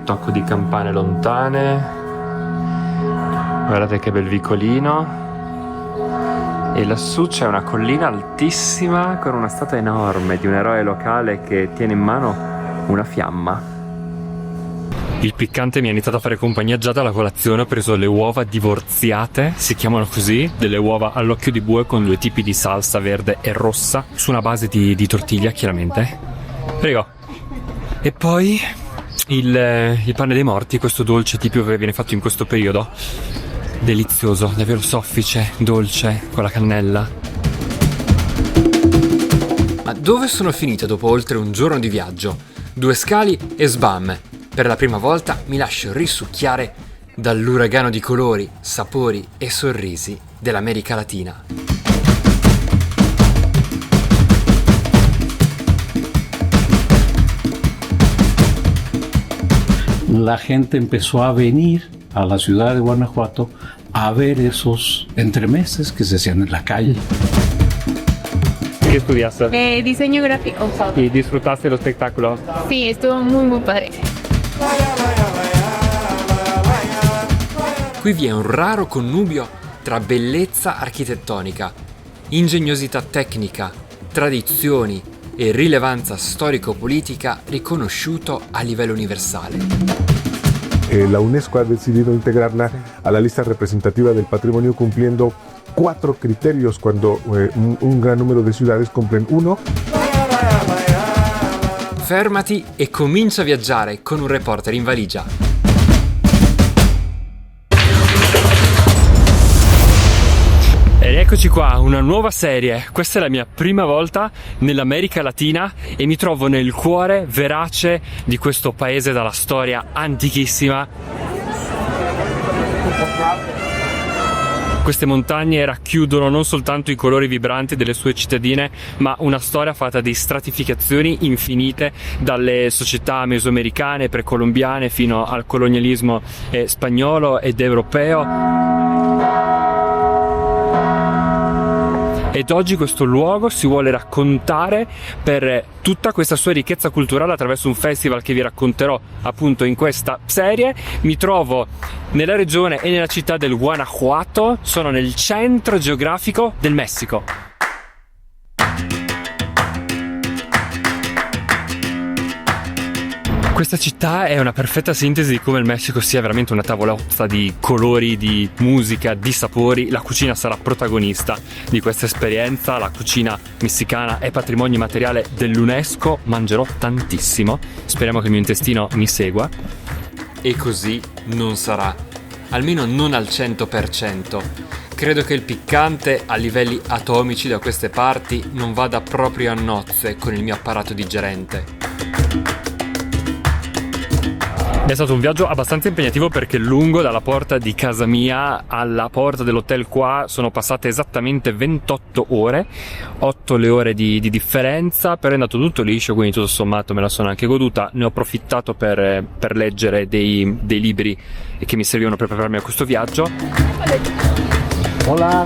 tocco di campane lontane. Guardate che bel vicolino. E lassù c'è una collina altissima con una statua enorme di un eroe locale che tiene in mano una fiamma. Il piccante mi ha iniziato a fare compagnia già dalla colazione. Ho preso le uova divorziate, si chiamano così, delle uova all'occhio di bue con 2 tipi di salsa verde e rossa su una base di tortiglia, chiaramente. Prego. E poi il pane dei morti, questo dolce tipico che viene fatto in questo periodo. Delizioso, davvero soffice, dolce, con la cannella. Ma dove sono finito dopo oltre un giorno di viaggio? 2 scali e sbam! Per la prima volta mi lascio risucchiare dall'uragano di colori, sapori e sorrisi dell'America Latina. La gente empezó a venir a la ciudad de Guanajuato a ver esos entremeses que se hacían en la calle. ¿Qué estudiaste? Diseño gráfico. ¿Y disfrutaste los espectáculos? Sí, estuvo muy padre. Qui vi è un raro connubio tra bellezza architettonica, ingegnosità tecnica, tradizioni e rilevanza storico-politica riconosciuto a livello universale. La UNESCO ha decidido integrarla a la lista representativa del patrimonio cumpliendo 4 criterios cuando un gran número de ciudades cumplen 1. Fermati e comincia a viaggiare con un reporter in valigia. Ed eccoci qua, una nuova serie. Questa è la mia prima volta nell'America Latina e mi trovo nel cuore verace di questo paese dalla storia antichissima. Queste montagne racchiudono non soltanto i colori vibranti delle sue cittadine, ma una storia fatta di stratificazioni infinite, dalle società mesoamericane, precolombiane, fino al colonialismo spagnolo ed europeo. Ed oggi questo luogo si vuole raccontare per tutta questa sua ricchezza culturale attraverso un festival che vi racconterò appunto in questa serie. Mi trovo nella regione e nella città del Guanajuato, sono nel centro geografico del Messico. Questa città è una perfetta sintesi di come il Messico sia veramente una tavolozza di colori, di musica, di sapori. La cucina sarà protagonista di questa esperienza. La cucina messicana è patrimonio immateriale dell'UNESCO. Mangerò tantissimo. Speriamo che il mio intestino mi segua. E così non sarà. Almeno non al 100%. Credo che il piccante a livelli atomici da queste parti non vada proprio a nozze con il mio apparato digerente. È stato un viaggio abbastanza impegnativo perché lungo dalla porta di casa mia alla porta dell'hotel qua sono passate esattamente 28 ore, 8 le ore di differenza, però è andato tutto liscio, quindi tutto sommato me la sono anche goduta. Ne ho approfittato per leggere dei libri che mi servivano per prepararmi a questo viaggio. Hola.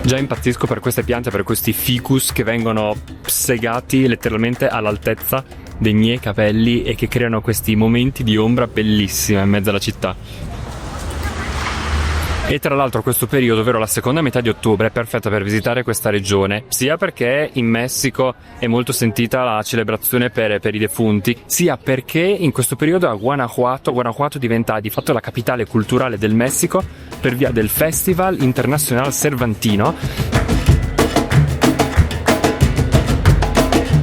Già impazzisco per queste piante, per questi ficus che vengono segati letteralmente all'altezza dei miei capelli e che creano questi momenti di ombra bellissima in mezzo alla città. E tra l'altro questo periodo, ovvero la seconda metà di ottobre, è perfetta per visitare questa regione, sia perché in Messico è molto sentita la celebrazione per i defunti, sia perché in questo periodo a Guanajuato diventa di fatto la capitale culturale del Messico per via del Festival Internacional Cervantino.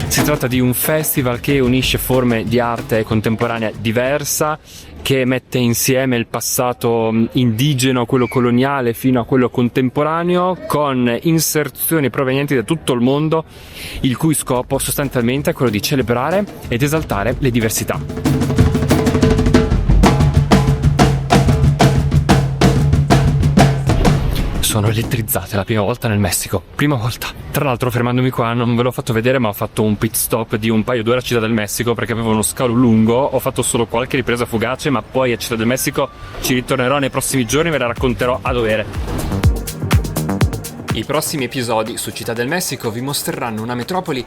Si tratta di un festival che unisce forme di arte contemporanea diversa, che mette insieme il passato indigeno, quello coloniale, fino a quello contemporaneo, con inserzioni provenienti da tutto il mondo, il cui scopo sostanzialmente è quello di celebrare ed esaltare le diversità. Sono elettrizzate, la prima volta nel Messico, prima volta. Tra l'altro, fermandomi qua, non ve l'ho fatto vedere, ma ho fatto un pit stop di un paio d'ore a Città del Messico perché avevo uno scalo lungo. Ho fatto solo qualche ripresa fugace, ma poi a Città del Messico ci ritornerò nei prossimi giorni e ve la racconterò a dovere. I prossimi episodi su Città del Messico vi mostreranno una metropoli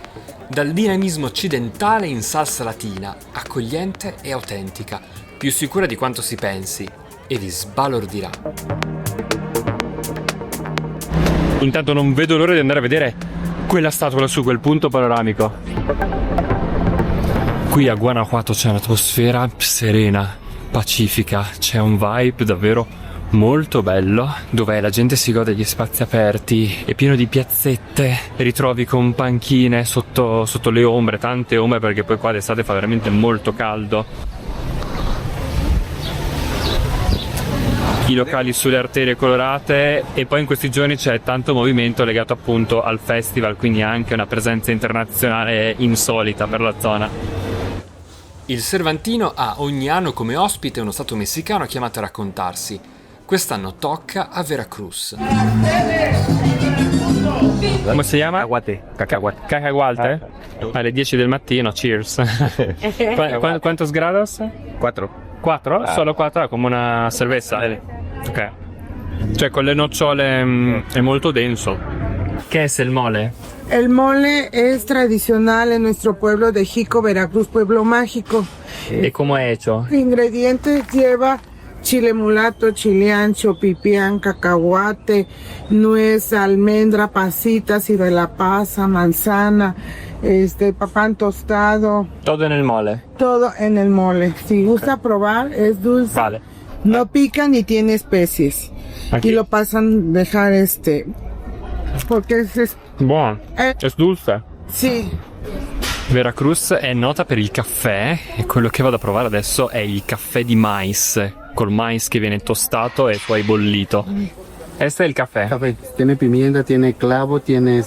Dal dinamismo occidentale in salsa latina, accogliente e autentica, più sicura di quanto si pensi, e vi sbalordirà. Intanto non vedo l'ora di andare a vedere quella statua lassù, quel punto panoramico. Qui a Guanajuato c'è un'atmosfera serena, pacifica, c'è un vibe davvero molto bello, dove la gente si gode degli spazi aperti, è pieno di piazzette, ritrovi con panchine sotto le ombre, tante ombre, perché poi qua d'estate fa veramente molto caldo. I locali sulle arterie colorate, e poi in questi giorni c'è tanto movimento legato appunto al festival, quindi anche una presenza internazionale insolita per la zona. Il Cervantino ha ogni anno come ospite uno stato messicano chiamato a raccontarsi. Quest'anno tocca a Veracruz. Come si chiama? Cacahuate. Cacahuate? Alle 10 del mattino, cheers. ¿Cuántos grados? 4. 4? Solo 4, come una cerveza. Ok. Cioè con le nocciole è molto denso. ¿Qué es el mole? El mole es tradicional en nuestro pueblo de Jico, Veracruz, pueblo mágico. ¿Y cómo es hecho? Ingredientes lleva chile mulato, chile ancho, pipián, cacahuate, nuez, almendra, pasitas, de la pasa, manzana, papán tostado. Todo en el mole. Todo en el mole. Si gusta probar, es dulce. Vale. No pica ni tiene especies. Aquí. Y lo pasan dejar porque es Buono. È dulce. sí. Veracruz è nota per il caffè, e quello che vado a provare adesso è il caffè di mais, col mais che viene tostato e poi bollito. Este è il caffè. Café. Tiene pimienta, tiene clavo, tiene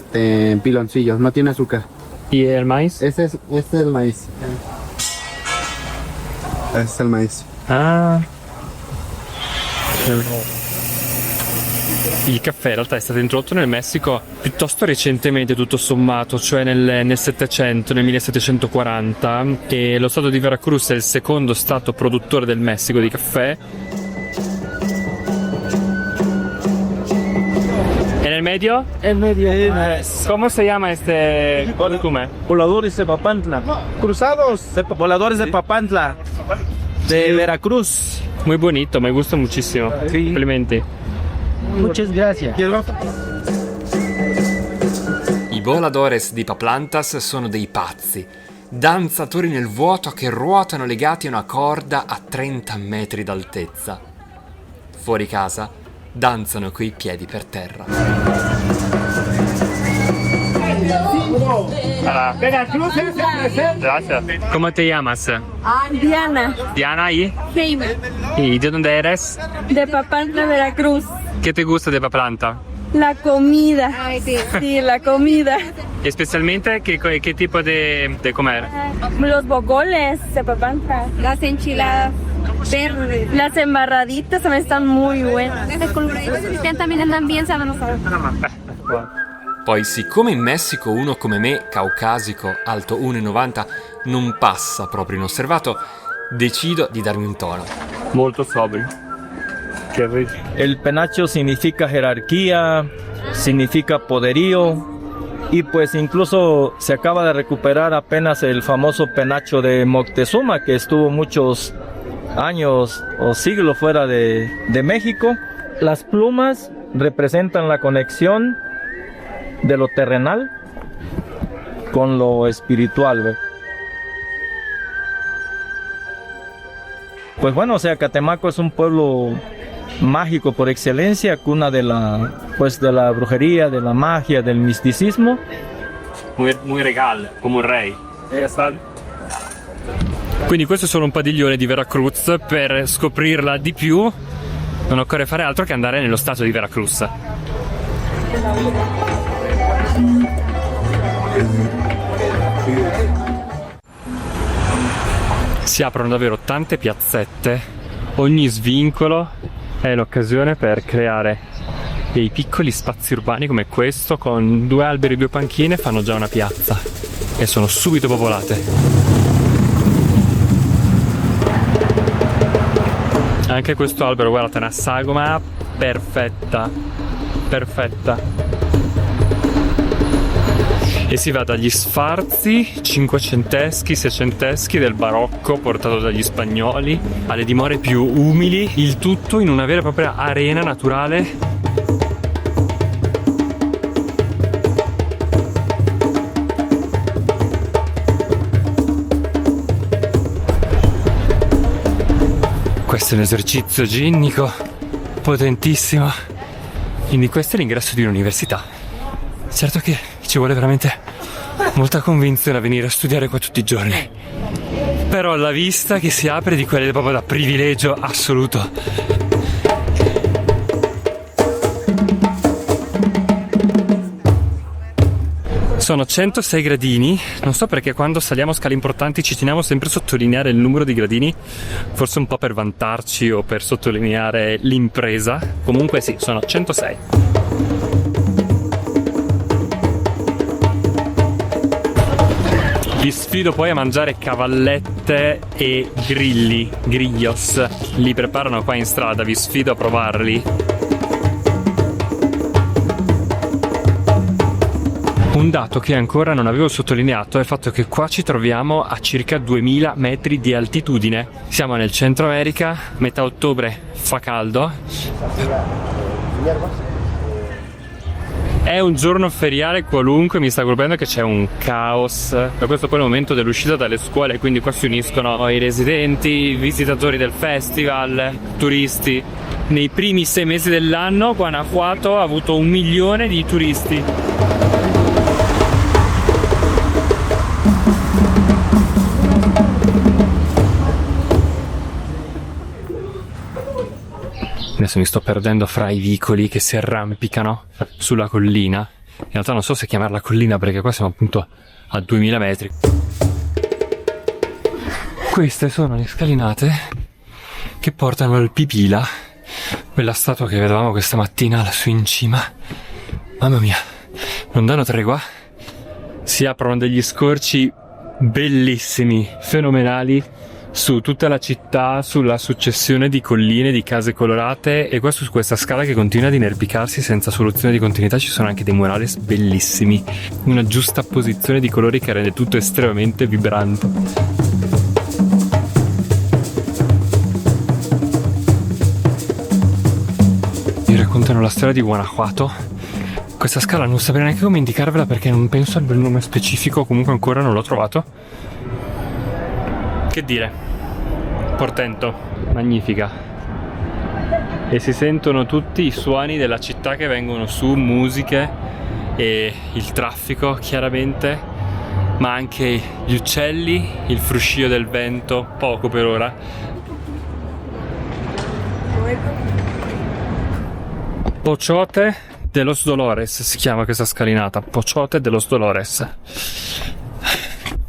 piloncillos, no tiene azúcar. ¿Y el maíz? Este es el maíz. Este es el maíz. Ah. Il caffè in realtà è stato introdotto nel Messico piuttosto recentemente, tutto sommato, cioè nel 700, nel 1740, e lo stato di Veracruz è il secondo stato produttore del Messico di caffè. ¿En el medio? En medio. ¿Cómo se llama este perfume? Voladores de Papantla. Cruzados. Voladores de Papantla. De Veracruz. Muy bonito, me gusta muchísimo. Sí. Complimenti. Muchas gracias. I voladores di Paplantas sono dei pazzi, danzatori nel vuoto che ruotano legati a una corda a 30 metri d'altezza. Fuori casa danzano coi piedi per terra. Gracias. ¿Cómo te llamas? Diana, Diana, ¿y? Jaime, ¿Y de dónde eres? de Papantla, Veracruz. ¿Qué te gusta de Paplanta? La comida. Sí, la comida. Especialmente, ¿qué tipo de comer? Los bogoles de Papantla. Las enchiladas verdes. Las embarraditas también están muy buenas. También andan bien sabrosas. Poi, siccome in Messico uno come me, caucasico, alto 1,90, non passa proprio inosservato, decido di darmi un tono. Molto sobrio. Qué rico. El penacho significa jerarquía, significa poderío. Y pues incluso se acaba de recuperar apenas el famoso penacho de Moctezuma, que estuvo muchos años o siglos fuera de México. Las plumas representan la conexión de lo terrenal con lo espiritual, ¿ve? Pues bueno, o sea, Catemaco es un pueblo mágico por excelencia, cuna de la brujería, de la magia, del misticismo. Muy regal, come un re. Quindi questo è solo un padiglione di Veracruz. Per scoprirla di più non occorre fare altro che andare nello stato di Veracruz. Si aprono davvero tante piazzette, ogni svincolo è l'occasione per creare dei piccoli spazi urbani come questo, con 2 alberi e 2 panchine fanno già una piazza e sono subito popolate. Anche questo albero, guardate, è una sagoma perfetta, perfetta. e si va dagli sfarzi cinquecenteschi, seicenteschi del barocco portato dagli spagnoli alle dimore più umili, il tutto in una vera e propria arena naturale. Questo è un esercizio ginnico potentissimo, quindi questo è l'ingresso di un'università. Certo che ci vuole veramente molta convinzione a venire a studiare qua tutti i giorni, però la vista che si apre di quelle proprio da privilegio assoluto. Sono 106 gradini, non so perché quando saliamo scale importanti ci teniamo sempre a sottolineare il numero di gradini, forse un po' per vantarci o per sottolineare l'impresa. Comunque sì, sono 106. Vi sfido poi a mangiare cavallette e grillos, li preparano qua in strada, vi sfido a provarli. Un dato che ancora non avevo sottolineato è il fatto che qua ci troviamo a circa 2000 metri di altitudine. Siamo nel Centro America, metà ottobre, fa caldo. È un giorno feriale qualunque, mi sta colpendo che c'è un caos. Da questo poi è il momento dell'uscita dalle scuole, quindi qua si uniscono i residenti, i visitatori del festival, turisti. Nei primi 6 mesi dell'anno Guanajuato ha avuto 1 milione di turisti. Adesso mi sto perdendo fra i vicoli che si arrampicano sulla collina. In realtà non so se chiamarla collina perché qua siamo appunto a 2000 metri. Queste sono le scalinate che portano al Pipila, quella statua che vedevamo questa mattina lassù in cima. Mamma mia, non danno tregua. Si aprono degli scorci bellissimi, fenomenali, su tutta la città, sulla successione di colline, di case colorate, e questo su questa scala che continua ad inerpicarsi senza soluzione di continuità. Ci sono anche dei murales bellissimi, una giusta posizione di colori che rende tutto estremamente vibrante. Mi raccontano la storia di Guanajuato. Questa scala non saprei neanche come indicarvela perché non penso al nome specifico, comunque ancora non l'ho trovato. Che dire, portento, magnifica. E si sentono tutti i suoni della città che vengono su, musiche e il traffico chiaramente, ma anche gli uccelli, il fruscio del vento, poco per ora. Pochote de los Dolores si chiama questa scalinata, Pochote de los Dolores.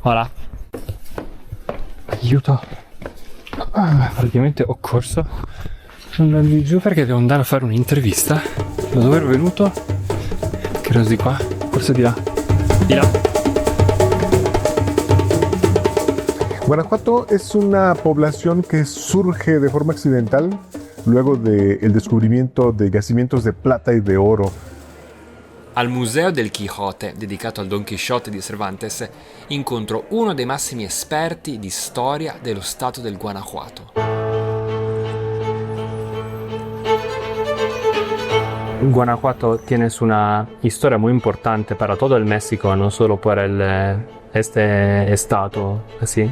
Voilà. Aiuto. Praticamente ho corso andando giù perché devo andare a fare un'intervista. Da dove ero venuto? Credo di qua, forse di là. Di là. Guanajuato es una población que surge de forma accidental luego del descubrimiento de yacimientos de plata y de oro. Al Museo del Quijote, dedicato al Don Chisciotte di Cervantes, incontro uno dei massimi esperti di storia dello stato del Guanajuato. Guanajuato tiene una historia muy importante para todo el México, no solo por este estado, ¿sí?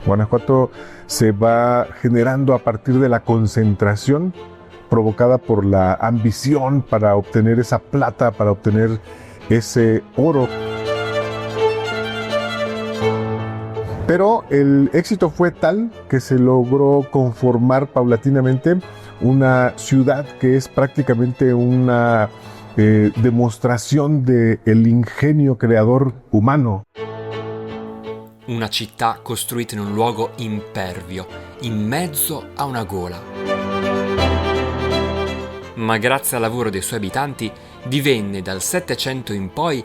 Guanajuato se va generando a partir de la concentración provocada por la ambición para obtener esa plata, para obtener ese oro. Pero el éxito fue tal que se logró conformar paulatinamente una ciudad que es prácticamente una demostración del ingenio creador umano. Una città costruita in un luogo impervio, in mezzo a una gola. Ma grazie al lavoro dei suoi abitanti divenne dal Settecento in poi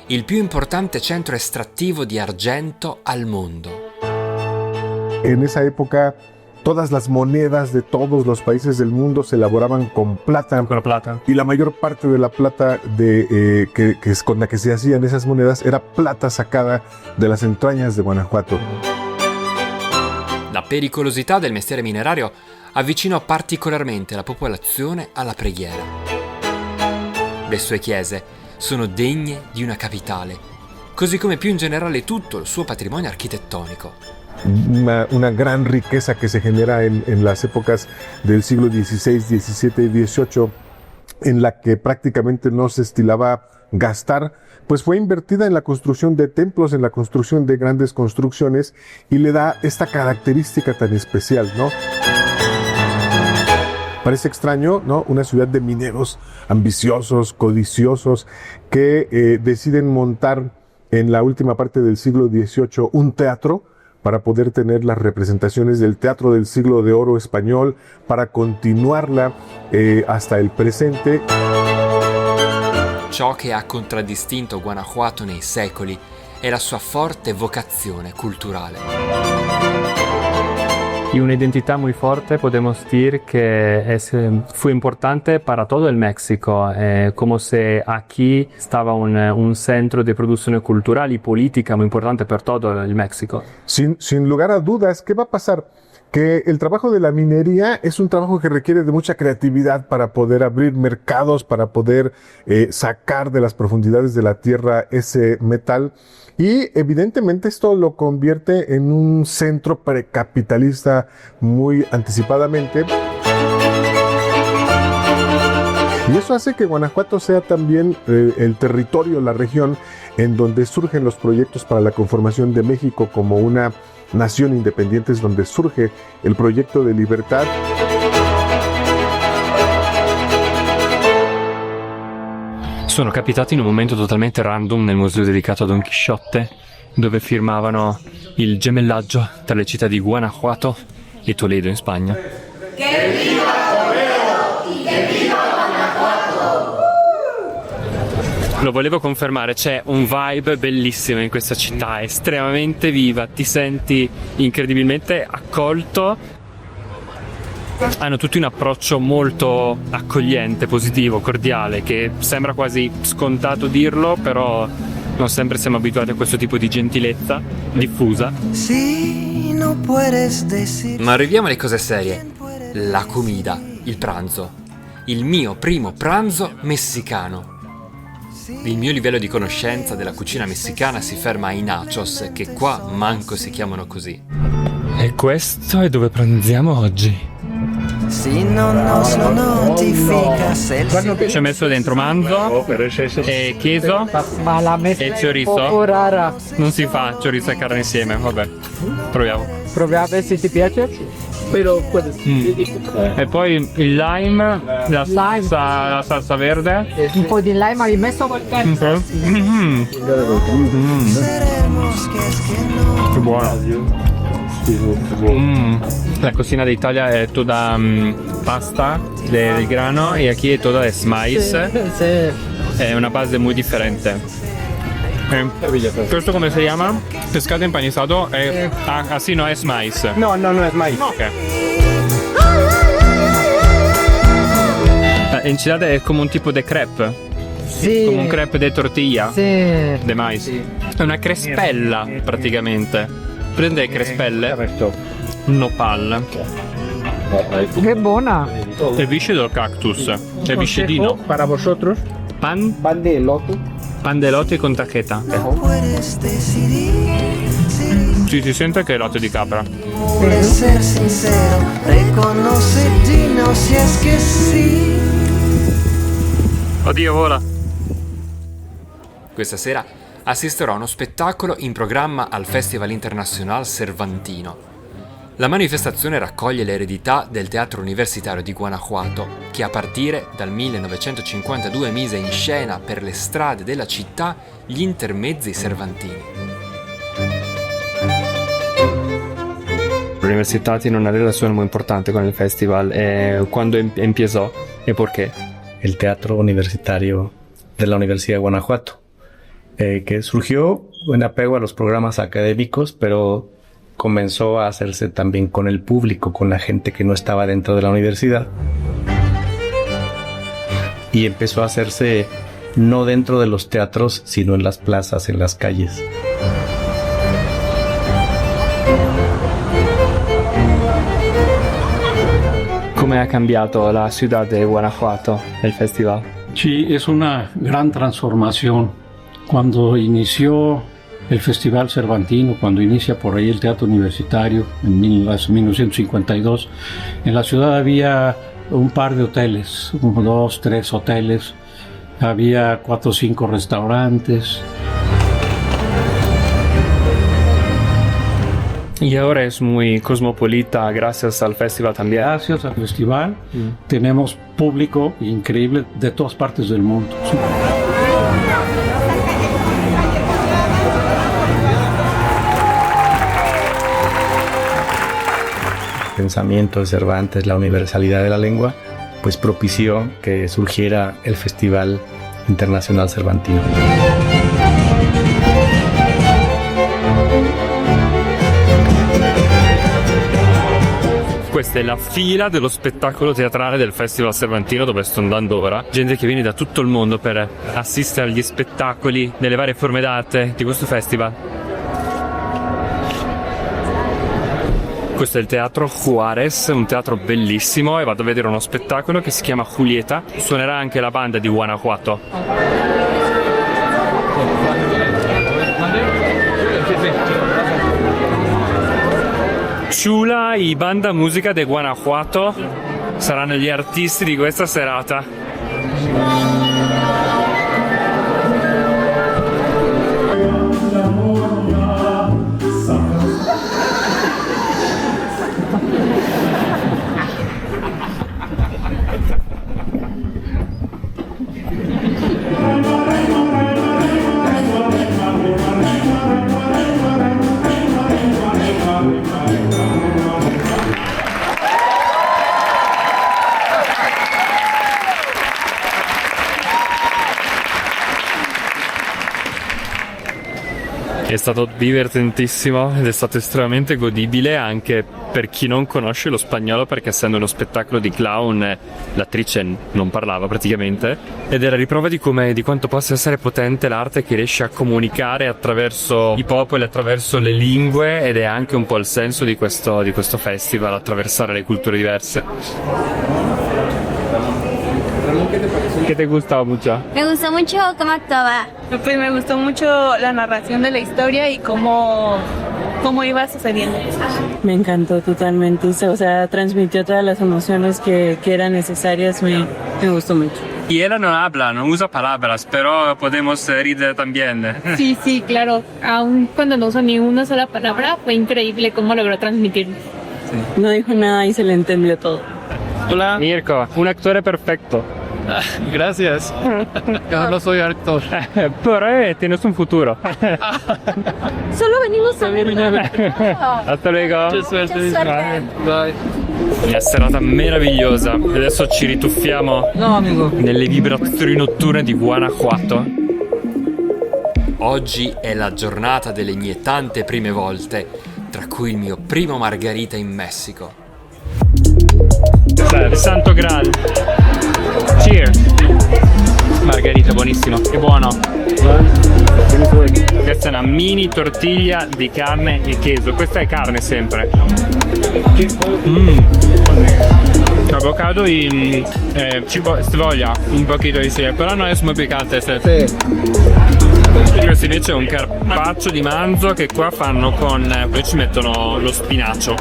il più importante centro estrattivo di argento al mondo. En esa época Todas las monedas de todos los países del mundo se elaboraban con plata. Con la plata. Y la mayor parte de la plata que es con la que se hacían esas monedas era plata sacada de las entrañas de Guanajuato. La pericolosità del mestiere minerario avvicinò particolarmente la popolazione alla preghiera. Le sue chiese sono degne di una capitale, così come più in generale tutto il suo patrimonio architettonico. Una gran riqueza que se genera en las épocas del siglo XVI, XVII y XVIII, en la que prácticamente no se estilaba gastar, pues fue invertida en la construcción de templos, en la construcción de grandes construcciones, y le da esta característica tan especial, ¿no? Parece extraño, ¿no? Una ciudad de mineros ambiciosos, codiciosos, que deciden montar en la última parte del siglo XVIII un teatro para poder tener las representaciones del teatro del siglo de oro español, para continuarla hasta el presente. Ciò che ha contraddistinto Guanajuato nei secoli è la sua forte vocazione culturale. Y una identidad muy fuerte, podemos decir que fue importante para todo el México, como si aquí estaba un centro de producción cultural y política muy importante para todo el México. Sin lugar a dudas, ¿qué va a pasar? Que el trabajo de la minería es un trabajo que requiere de mucha creatividad para poder abrir mercados, para poder sacar de las profundidades de la tierra ese metal. Y evidentemente esto lo convierte en un centro precapitalista muy anticipadamente. Y eso hace que Guanajuato sea también el territorio, la región en donde surgen los proyectos para la conformación de México como una nación independiente, es donde surge el proyecto de libertad. Sono capitati in un momento totalmente random nel museo dedicato a Don Chisciotte, dove firmavano il gemellaggio tra le città di Guanajuato e Toledo in Spagna. ¡Que viva Toledo y que viva Guanajuato! Lo volevo confermare, c'è un vibe bellissimo in questa città, estremamente viva, ti senti incredibilmente accolto. Hanno tutti un approccio molto accogliente, positivo, cordiale, che sembra quasi scontato dirlo, però non sempre siamo abituati a questo tipo di gentilezza diffusa. Ma arriviamo alle cose serie. La comida, il pranzo. Il mio primo pranzo messicano. Il mio livello di conoscenza della cucina messicana si ferma ai nachos, che qua manco si chiamano così. E questo è dove pranziamo oggi. Si non nos lo notificas el Ci ho messo dentro manzo e queso e chorizo. Non si fa chorizo e carne insieme, vabbè. Proviamo. Proviamo a vedere se ti piace. E poi il lime, la salsa verde. Un po' di lime hai messo? Che buono. La cocina d'Italia è tutta pasta del grano y aquí es toda de maíz. È una base muy diferente. ¿Esto cómo se llama? Pescado empanizado. Así no es maíz. No es maíz. Ok. La enchilada es como un tipo de crepe. Sí. Como un crepe de tortilla. Sí. De maíz. È una crespella praticamente. Prende crespelle. Nopal. Qué buena. El biche del cactus. El bichedino. Para vosotros. Pan de elote. Pan de elote con tajeta. Sì, si sente che è latte di capra. Per ser sincero, riconoscetino si es que sí. Oddio, vola. Questa sera assisterò a uno spettacolo in programma al Festival International Cervantino. La manifestazione raccoglie l'eredità del Teatro Universitario di Guanajuato, che a partire dal 1952 mise in scena per le strade della città gli intermezzi cervantini. L'università tiene una relazione muy importante con el festival. ¿Cuándo empezó y por qué? El Teatro Universitario de la Universidad de Guanajuato, que surgió en apego a los programas académicos, pero comenzó a hacerse también con el público, con la gente que no estaba dentro de la universidad. Y empezó a hacerse no dentro de los teatros, sino en las plazas, en las calles. Come ha cambiato la ciudad de Guanajuato el festival? Sí, es una gran transformación. Cuando inició el Festival Cervantino, cuando inicia por ahí el Teatro Universitario en 1952, en la ciudad había un par de hoteles, 1, 2, 3 hoteles, había 4 o 5 restaurantes. Y ahora es muy cosmopolita gracias al festival también. Gracias al festival tenemos público increíble de todas partes del mundo. El pensamiento de Cervantes, la universalidad de la lengua, pues propició que surgiera el Festival Internacional Cervantino. Questa è la fila dello spettacolo teatrale del Festival Cervantino dove sto andando ora. Gente che viene da tutto il mondo per assistere agli spettacoli nelle varie forme d'arte di questo festival. Questo è il teatro Juárez, un teatro bellissimo, e vado a vedere uno spettacolo che si chiama Julieta. Suonerà anche la banda di Guanajuato. Chula y banda musica de Guanajuato saranno gli artisti di questa serata. È stato divertentissimo ed è stato estremamente godibile anche per chi non conosce lo spagnolo, perché essendo uno spettacolo di clown l'attrice non parlava praticamente, ed era riprova di quanto possa essere potente l'arte che riesce a comunicare attraverso i popoli, attraverso le lingue, ed è anche un po' il senso di questo festival, attraversare le culture diverse. ¿Qué te gustaba mucho? Me gustó mucho cómo actuaba. Pues me gustó mucho la narración de la historia y cómo iba sucediendo. Me encantó totalmente, o sea, transmitió todas las emociones que eran necesarias, me gustó mucho. Y ella no habla, no usa palabras, pero podemos ridere también. Sí, claro. Aun cuando no usó ni una sola palabra, fue increíble cómo logró transmitirlo. Sí. No dijo nada y se le entendió todo. Hola. Mirko, un actore perfecto. Gracias. Yo no soy actor. Pero tienes un futuro. Solo venimos a ver. Hasta luego. Mucha suerte. Bye. Una serata meravigliosa. Adesso ci rituffiamo nelle vibrazioni notturne di Guanajuato. Oggi è la giornata delle mie tante prime volte, tra cui il mio primo margarita in Messico. Il Santo Graal. Cheers. Margherita, buonissimo, che buono. Questa è una mini tortiglia di carne e queso. Questa è carne sempre. Avocado y cebolla, un poquito di sale, però non è muy picante. Questo invece è un carpaccio di manzo che qua fanno poi ci mettono lo spinacio.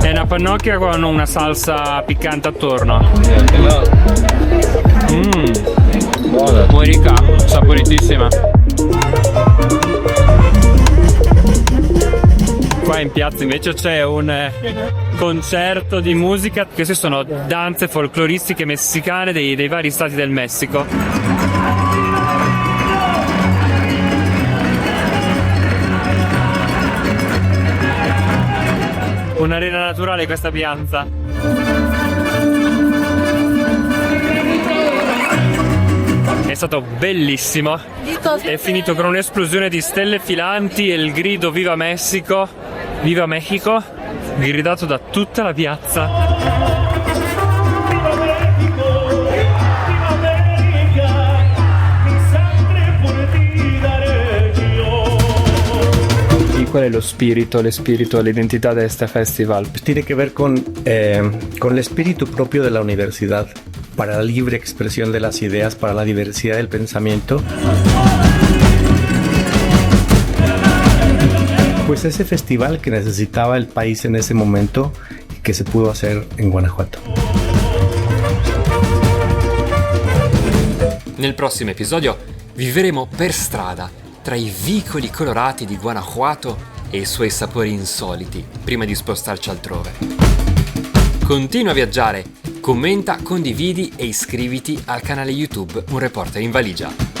È una pannocchia con una salsa piccante attorno. Muy rica, saporitissima. Qua in piazza invece c'è un concerto di musica. Queste sono danze folcloristiche messicane dei vari stati del Messico. Un'arena naturale questa piazza. stato bellissimo. È finito con un'esplosione di stelle filanti e il grido Viva Messico, Viva Mexico, gridato da tutta la piazza. ¿Cuál es lo spirito, l'identità de este festival? Tiene que ver con el espíritu propio de la universidad, para la libre expresión de las ideas, para la diversidad del pensamiento. Pues ese festival que necesitaba el país en ese momento y que se pudo hacer en Guanajuato. Nel prossimo episodio vivremo per strada tra i vicoli colorati di Guanajuato e i suoi sapori insoliti, prima di spostarci altrove. Continua a viaggiare, commenta, condividi e iscriviti al canale YouTube Un Reporter in Valigia.